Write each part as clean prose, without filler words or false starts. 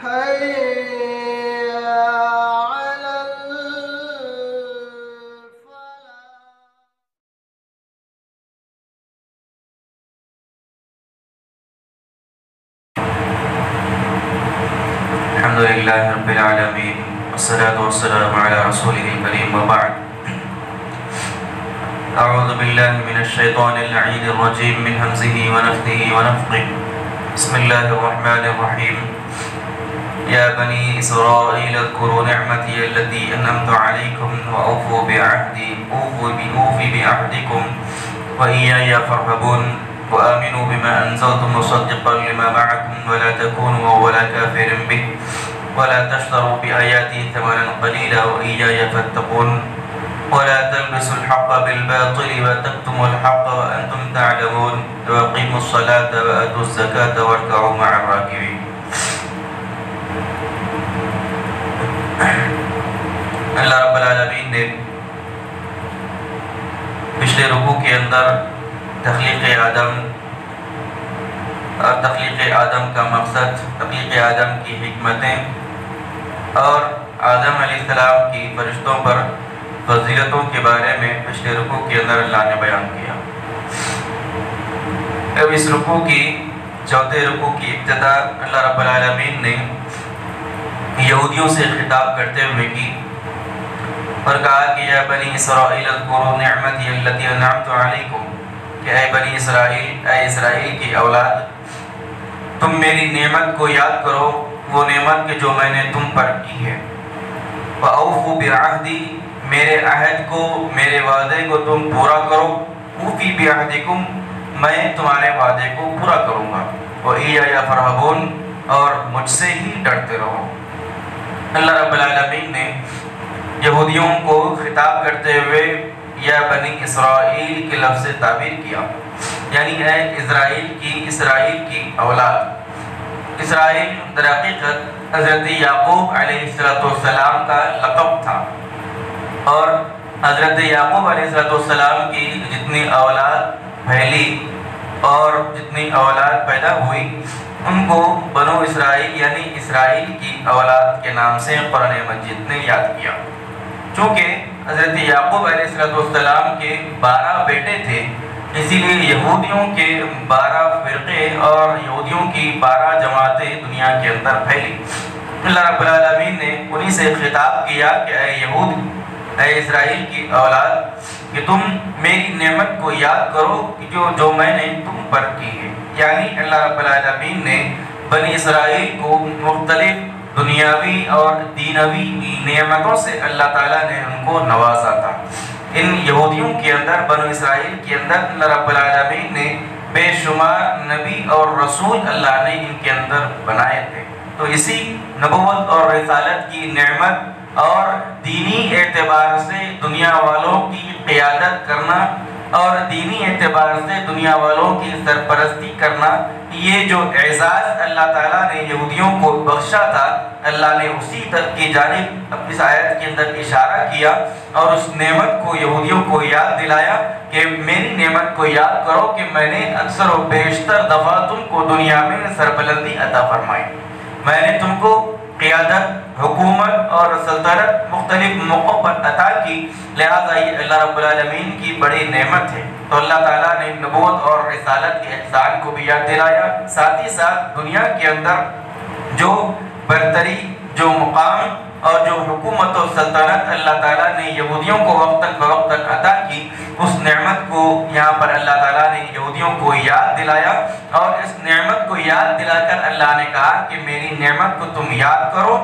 حي على الفلاح. الحمد لله رب العالمين والصلاة والسلام على رسوله الكريم وبعد. أعوذ بالله من الشيطان اللعين الرجيم من همزه ونفثه ونفخه. بسم الله الرحمن الرحيم. يا بني إسرائيل اذكروا نعمتي التي أنعمت عليكم وأوفوا بعهدي أوفي بعهدكم وإياي فارهبون وآمنوا بما أنزلت مصدقا لما معكم ولا تكونوا أول كافر به ولا تشتروا بآياتي ثمنا قليلا وإياي فاتقون ولا تلبسوا الحق بالباطل وتكتموا الحق وأنتم تعلمون وأقيموا الصلاة وآتوا الزكاة واركعوا مع الراكعين. اللہ رب العالمین نے پچھلے رکوع کے اندر تخلیق آدم کا مقصد، تخلیق آدم کی حکمتیں اور آدم علیہ السلام کی فرشتوں پر فضیلتوں کے بارے میں پچھلے رکوع کے اندر اللہ نے بیان کیا. اب اس رکوع کی چوتھے رکوع کی ابتدا اللہ رب العالمین نے یہودیوں سے خطاب کرتے ہوئے کی اور کہا کہ یا بنی اسرائیل اذکروا نعمتی التی انعمت علیکم، کہ اے بنی اسرائیل، اے اسرائیل کی اولاد، تم میری نعمت کو یاد کرو، وہ نعمت کہ جو میں نے تم پر کی ہے. وَأَوْفُوا بِعَهْدِي، میرے عہد کو، میرے وعدے کو تم پورا کرو. اوفی بعہدکم، میں تمہارے وعدے کو پورا کروں گا. وَإِيَّايَ فَارْهَبُونَ، اور مجھ سے ہی ڈرتے رہو. اللہ رب العالمین نے یہودیوں کو خطاب کرتے ہوئے یا بنی اسرائیل کے لفظ سے تعبیر کیا، یعنی اے اسرائیل کی اولاد. اسرائیل در حقیقت حضرت یعقوب علیہ السلام کا لقب تھا، اور حضرت یعقوب علیہ السلام کی جتنی اولاد پھیلی اور جتنی اولاد پیدا ہوئی ان کو بنو اسرائیل یعنی اسرائیل کی اولاد کے نام سے قرآن مجید نے یاد کیا. چونکہ حضرت یعقوب علیہ السلام کے 12 بیٹے تھے، اسی لیے یہودیوں کے 12 فرقے اور یہودیوں کی 12 جماعتیں دنیا کے اندر پھیلی. اللہ رب العالمین نے انہی سے خطاب کیا کہ اے یہود، اے اسرائیل کی اولاد، کہ تم میری نعمت کو یاد کرو جو میں نے تم پر کی ہے. یعنی اللہ رب العالمین نے بنی اسرائیل کو مختلف دنیاوی اور دینوی نعمتوں سے اللہ تعالیٰ نے ان کو نوازا تھا. ان یہودیوں کے اندر، بنو اسرائیل کے اندر اللہ رب العالمین نے بے شمار نبی اور رسول اللہ نے ان کے اندر بنائے تھے. تو اسی نبوت اور رسالت کی نعمت اور دینی اعتبار سے دنیا والوں کی قیادت کرنا اور دینی اعتبار سے دنیا والوں کی سرپرستی کرنا، یہ جو اعزاز اللہ تعالیٰ نے یہودیوں کو بخشا تھا، اللہ نے اسی تک کی جانب اس آیت کے اندر اشارہ کیا اور اس نعمت کو یہودیوں کو یاد دلایا کہ میری نعمت کو یاد کرو کہ میں نے اکثر و بیشتر دفعہ تم کو دنیا میں سربلندی عطا فرمائی. میں نے تم کو قیادت، حکومت اور سلطنت مختلف موقعوں پر عطا کی، لہذا یہ اللہ رب العالمین کی بڑی نعمت ہے. تو اللہ تعالیٰ نے نبوت اور رسالت کے احسان کو بھی یاد دلایا، ساتھ ہی ساتھ دنیا کے اندر جو برتری، جو مقام اور جو حکومت و سلطنت اللہ تعالیٰ نے یہودیوں کو وقتاً فوقتاً عطا کی، اس نعمت کو یہاں پر اللہ تعالیٰ نے یہودیوں کو یاد دلایا. اور اس نعمت کو یاد دلا کر اللہ نے کہا کہ میری نعمت کو تم یاد کرو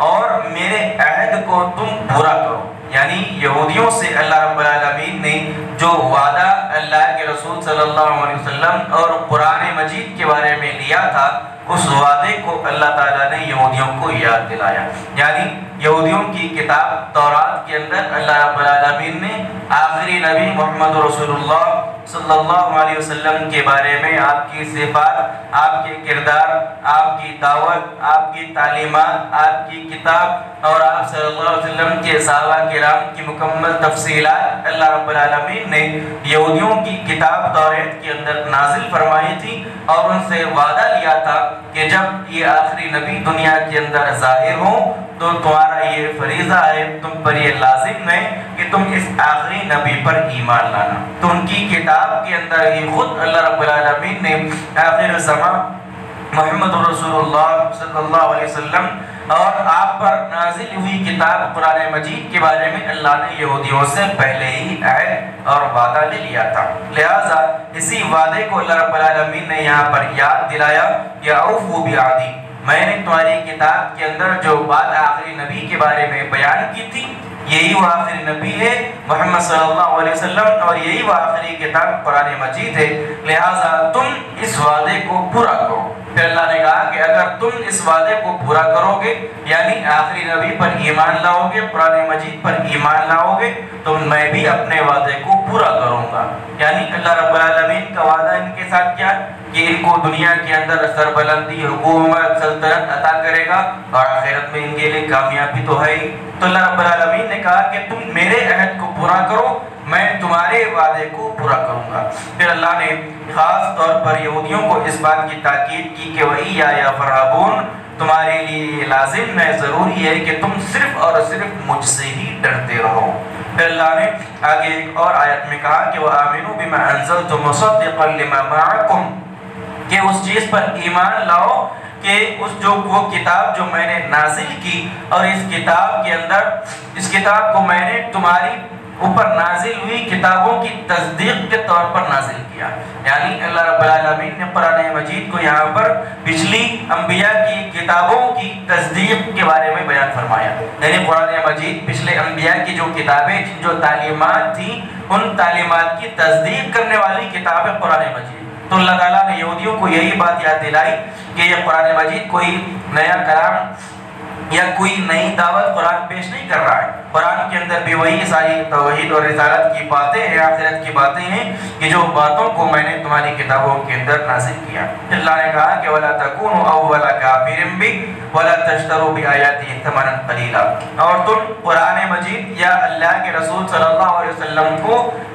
اور میرے عہد کو تم پورا کرو. یعنی یہودیوں سے اللہ رب العالمین نے جو وعدہ اللہ کے رسول صلی اللہ علیہ وسلم اور قرآن مجید کے بارے میں لیا تھا، اس وعدے کو اللہ تعالیٰ نے یہودیوں کو یاد دلایا. یعنی یہودیوں کی کتاب تورات کے اندر اللہ رب العالمین نے آخری نبی محمد رسول اللہ صلی اللہ علیہ وسلم کے بارے میں آپ کی صفات، آپ کے کردار، آپ کی دعوت، آپ کی تعلیمات، آپ کی کتاب اور آپ صلی اللہ علیہ وسلم کے صحابہ کرام کی مکمل تفصیلات اللہ رب العالمین نے یہودیوں کی کتاب توریت کے اندر نازل فرمائی تھی اور ان سے وعدہ لیا تھا کہ جب یہ آخری نبی دنیا کے اندر ظاہر ہوں تو تمہارا یہ فریضہ ہے، تم پر یہ لازم ہے کہ تم اس آخری نبی پر ایمان لانا۔ تو ان کی کتاب کے اندر ہی خود اللہ رب العالمین نے آخر زمان محمد رسول اللہ صلی اللہ علیہ وسلم اور آپ پر نازل ہوئی کتاب قرآن مجید کے بارے میں اللہ نے یہودیوں سے پہلے ہی عہد اور وعدہ لے لیا تھا۔ لہٰذا اسی وعدے کو اللہ رب العالمین نے یہاں پر یاد دلایا کہ اوفوا بعہدی، میں نے تمہاری کتاب کے اندر جو بات آخری نبی کے بارے میں بیان کی تھی یہی وہ آخری نبی ہے محمد صلی اللہ علیہ وسلم، اور یہی وہ آخری کتاب قرآن مجید ہے، لہٰذا تم اس وعدے کو پورا کرو۔ پھر اللہ نے کہا کہ اگر تم اس وعدے کو پورا کرو گے، یعنی آخری نبی پر ایمان لاؤ گے، قرآن مجید پر ایمان لاؤ گے، تو میں بھی اپنے وعدے کو پورا کروں گا۔ یعنی اللہ رب العالمین کا وعدہ ان کے ساتھ کیا کہ ان کو دنیا کے اندر سربلندی، حکومت، سلطنت عطا کرے گا اور آخرت میں ان کے لیے کامیابی تو ہے ہی۔ تو اللہ رب العالمین نے کہا کہ تم میرے عہد کو پورا کرو، میں تمہارے وعدے کو پورا کروں گا۔ پھر اللہ نے خاص طور پر یہودیوں کو اس بات کی تاکید کی کہ وَإِيَّايَ فَارْهَبُونَ، تمہارے لیے یہ لازم ہے، ضروری ہے کہ تم صرف اور صرف مجھ سے ہی ڈرتے رہو۔ پھر اللہ نے آگے ایک اور آیت میں کہا کہ وَآمِنُوا بِمَا أَنزَلْتُ مُصَدِّقًا لِمَا مَعَكُمْ، کہ اس چیز پر ایمان لاؤ کہ وہ کتاب جو میں نے نازل کی اور اس کتاب کے اندر اس کتاب کو میں نے تمہاری اوپر نازل ہوئی کتابوں کی تصدیق کے طور پر نازل کیا۔ یعنی اللہ رب العالمین نے قرآن مجید کو یہاں پر پچھلی انبیاء کی کتابوں کی تصدیق کے بارے میں بیان فرمایا۔ یعنی قرآن مجید پچھلے انبیاء کی جو کتابیں جو تعلیمات تھیں ان تعلیمات کی تصدیق کرنے والی کتاب ہے قرآن مجید۔ تو اللہ تعالیٰ نے یہودیوں کو یہی بات یاد دلائی کہ یہ قرآن مجید کوئی نیا کلام یا کوئی نئی دعوت قرآن پیش نہیں کر رہا ہے، قرآن کے اندر بھی وہی ساری توحید اور رسالت کی باتیں ہیں، آخرت کی باتیں ہیں کہ جو باتوں کو میں نے تمہاری کتابوں کے اندر نازل کیا۔ اللہ نے کہا کہ وَلَا تَكُونُوا أَوَّلَ كَافِرٍ بِهِ وَلَا تَشْتَرُوا بِآيَاتِهِ ثَمَنًا قَلِيلًا، اور تم قرآن مجید یا اللہ کے رسول صلی اللہ علیہ وسلم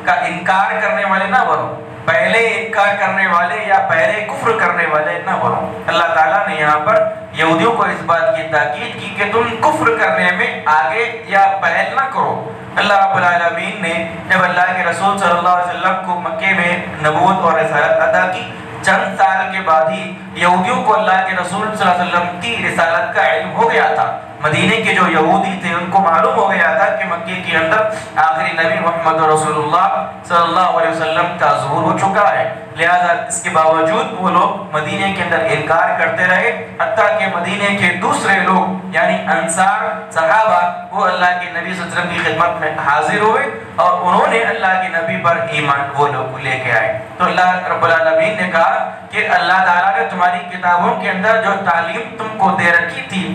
کا انکار کرنے والے نہ بنو، پہلے انکار کرنے والے یا پہلے کفر کرنے والے نہ بنو۔ اللہ تعالیٰ نے یہاں پر یہودیوں کو اس بات کی تاکید کی کہ تم کفر کرنے میں آگے یا پہل نہ کرو۔ اللہ رب العالمین نے جب اللہ کے رسول صلی اللہ علیہ وسلم کو مکے میں نبوت اور رسالت عطا کی، چند سال کے بعد ہی یہودیوں کو اللہ کے رسول صلی اللہ علیہ وسلم کی رسالت کا علم ہو گیا تھا۔ مدینے کے جو یہودی تھے ان کو معلوم ہو گیا تھا کہ مکے کے اندر آخری نبی محمد رسول اللہ صلی اللہ علیہ وسلم کا ظہور ہو چکا ہے، لہذا اس کے باوجود وہ لوگ مدینے کے اندر انکار کرتے رہے، حتیٰ کہ مدینے کے دوسرے لوگ یعنی انصار صحابہ وہ اللہ کے نبی صلی اللہ علیہ وسلم کی خدمت میں حاضر ہوئے اور انہوں نے اللہ کے نبی پر ایمان وہ لوگ لے کے آئے۔ تو اللہ رب العالمین نے کہا کہ اللہ تعالیٰ نے تمہاری کتابوں کے اندر جو تعلیم تم کو دے رکھی تھی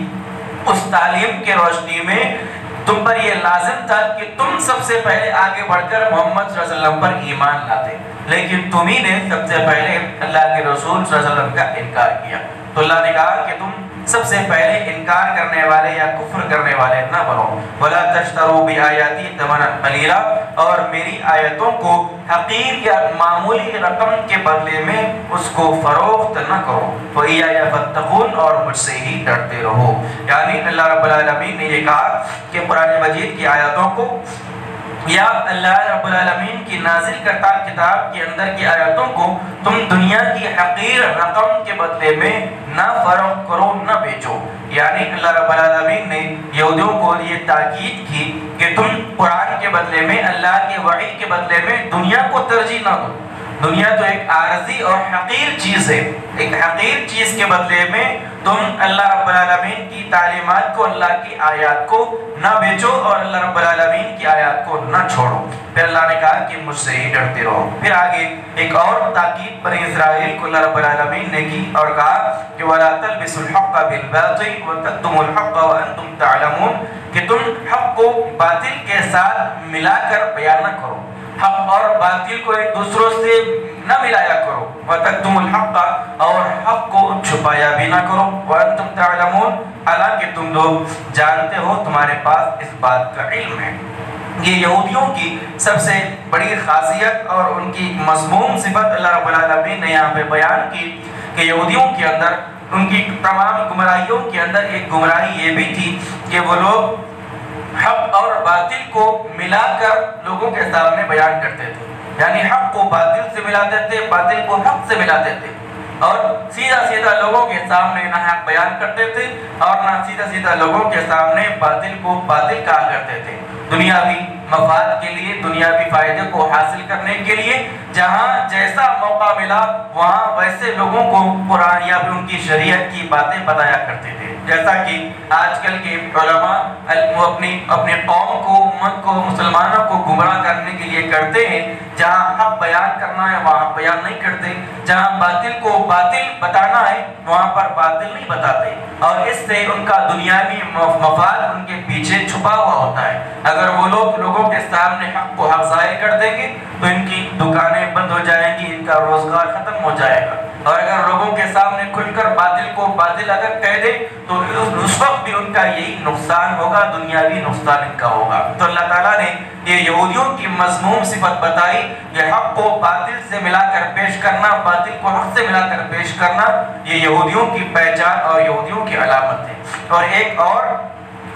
اس تعلیم کے روشنی میں تم پر یہ لازم تھا کہ تم سب سے پہلے آگے بڑھ کر محمد صلی اللہ علیہ وسلم پر ایمان لاتے، لیکن تمہیں نے سب سے پہلے اللہ کے رسول صلی اللہ علیہ وسلم کا انکار کیا۔ تو اللہ نے کہا کہ تم سب سے پہلے انکار کرنے والے یا کفر کرنے والے نہ بنو۔ وَلَا تَشْتَرُوا بِآيَاتِي ثَمَنًا قَلِيلًا، اور میری آیتوں کو حقیر یا معمولی رقم کے بدلے میں اس کو فروخت نہ کرو۔ وَإِيَّايَ فَاتَّقُونَ، اور مجھ سے ہی ڈرتے رہو۔ یعنی اللہ رب العالمین نے یہ کہا کہ قرآن مجید کی آیتوں کو یا اللہ رب العالمین کی نازل کرتا کتاب کے اندر کی آیتوں کو تم دنیا کی حقیر رقم کے بدلے میں نہ فروخت کرو، نہ بیچو۔ یعنی اللہ رب العالمین نے یہودیوں کو یہ تاکید کی کہ تم قرآن کے بدلے میں اللہ کے وحی کے بدلے میں دنیا کو ترجیح نہ دو۔ دنیا تو ایک عارضی اور حقیر چیز ہے، ایک حقیر چیز کے بدلے میں تم اللہ رب العالمین کی تعلیمات کو، اللہ کی آیات کو نہ بیچو اور اللہ رب العالمین کی آیات کو نہ چھوڑو۔ پھر اللہ نے کہا کہ مجھ سے ہی ڈرتے رہو۔ پھر آگے ایک اور تاکید بنی اسرائیل کو اللہ رب العالمین نے کی اور کہا کہ وَلَا تَلْبِسُوا الْحَقَّ بِالْبَاطِلِ وَتَكْتُمُوا الْحَقَّ وَأَنْتُمْ تَعْلَمُونَ، کہ تم حق کو باطل کے ساتھ ملا کر بیان نہ کرو، حق اور باطل کو ایک دوسروں سے نہ ملایا کرو۔ وَتَكْتُمُوا الْحَقَّ، اور حق کو چھپایا بھی نہ کرو۔ وَأَنْتُمْ تَعْلَمُونَ، حالانکہ تم لوگ جانتے ہو، تمہارے پاس اس بات کا علم ہے۔ یہ یہودیوں کی سب سے بڑی خاصیت اور ان کی مذموم صفت اللہ رب العالمین نے یہاں پہ بیان کی کہ یہودیوں کے اندر ان کی تمام گمراہیوں کے اندر ایک گمراہی یہ بھی تھی کہ وہ لوگ حق اور باطل کو ملا کر لوگوں کے سامنے بیان کرتے تھے، یعنی حق کو باطل سے ملاتے تھے، باطل کو حق سے ملاتے تھے، اور سیدھا سیدھا لوگوں کے سامنے نہ حق بیان کرتے تھے اور نہ سیدھا سیدھا لوگوں کے سامنے باطل کو باطل کہا کرتے تھے، دنیاوی مفاد کے لیے، دنیاوی فائدے کو حاصل کرنے کے لیے جہاں جیسا موقع ملا وہاں ویسے لوگوں کو قرآن یا بھی ان کی شریعت کی باتیں بتایا کرتے تھے، جیسا کہ آج کل کے علماء اپنی قوم کو، امت کو، مسلمانوں کو گمراہ کرنے کے لیے کرتے ہیں، جہاں حق بیان کرنا ہے وہاں بیان نہیں کرتے، جہاں باطل کو باطل بتانا ہے وہاں پر باطل نہیں بتاتے، اور اس سے ان کا دنیاوی مفاد ان کے پیچھے چھپا ہوا ہوتا ہے۔ اگر وہ لوگ لوگوں کے سامنے حق کو حق ظاہر کر دیں گے تو ان کی دکانیں بند ہو جائیں گی، ان کا روزگار ختم ہو جائے گا، اور اگر لوگوں کے سامنے کھل کر باطل کو باطل اگر کہہ دے تو اس وقت بھی ان کا یہی نقصان ہوگا، دنیاوی نقصان ان کا ہوگا۔ تو اللہ تعالیٰ نے یہ یہودیوں کی مذموم صفت بتائی کہ حق کو باطل سے ملا کر پیش کرنا، باطل کو حق سے ملا کر پیش کرنا، یہ یہودیوں کی پہچان اور یہودیوں کی علامت ہے۔ اور ایک اور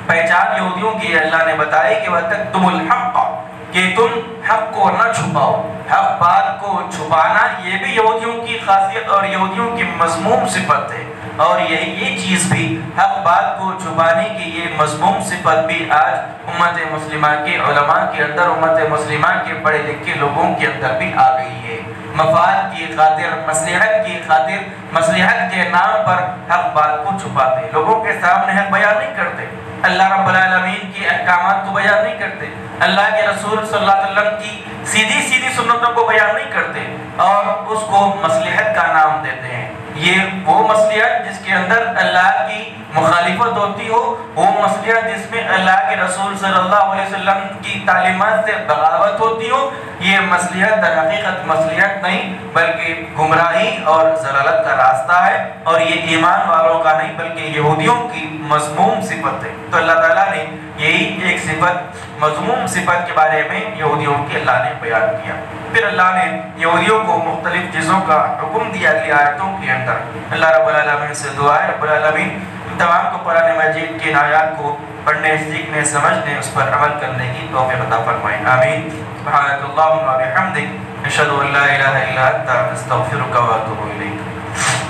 پہچان یہودیوں کی اللہ نے بتائی کہ وَتَكْتُمُ الْحَقَّ، کہ تم حق کو نہ چھپاؤ، حق بات کو چھپانا یہ بھی یہودیوں کی خاصیت اور یہودیوں کی مذموم صفت ہے، اور یہ چیز بھی حق بات کو چھپانے کی یہ مذموم صفت بھی آج امت مسلمہ کے علماء کے اندر، امت مسلمہ کے پڑھے لکھے لوگوں کے اندر بھی آ گئی ہے۔ مفاد کی خاطر، مصلحت کی خاطر، مصلحت کے نام پر حق بات کو چھپاتے، لوگوں کے سامنے حق بیان نہیں کرتے، اللہ رب العالمین کی احکامات کو بیان نہیں کرتے، اللہ کے رسول صلی اللہ علیہ وسلم کی سیدھی سیدھی سنتوں کو بیان نہیں کرتے، اور اس کو مصلحت کا نام دیتے ہیں۔ یہ وہ مصلحت جس کے اندر اللہ کی مخالفت ہوتی ہو، وہ مصلحت جس میں اللہ کے رسول صلی اللہ علیہ وسلم کی تعلیمات سے بغاوت ہوتی ہو، یہ مصلحت در حقیقت مصلحت نہیں بلکہ گمراہی اور ضلالت کا راستہ ہے، اور یہ ایمان والوں کا نہیں بلکہ یہودیوں کی مذموم صفت ہے۔ تو اللہ تعالیٰ نے یہی ایک صفت، مذموم صفت کے بارے میں یہودیوں کی اللہ نے بیان کیا۔ پھر اللہ نے یہودیوں کو مختلف چیزوں کا حکم دیا اگلی آیتوں کے اندر۔ اللہ رب العالمین سے دعا ہے رب العالمین تمام کو قرآن مجید کی آیات کو پڑھنے، سیکھنے، سمجھنے، اس پر عمل کرنے کی توفیق عطا فرمائیں، آمین۔ سبحانک اللہم و بحمدک، اشہد ان لا الہ الا انت، استغفرک و اتوب الیک۔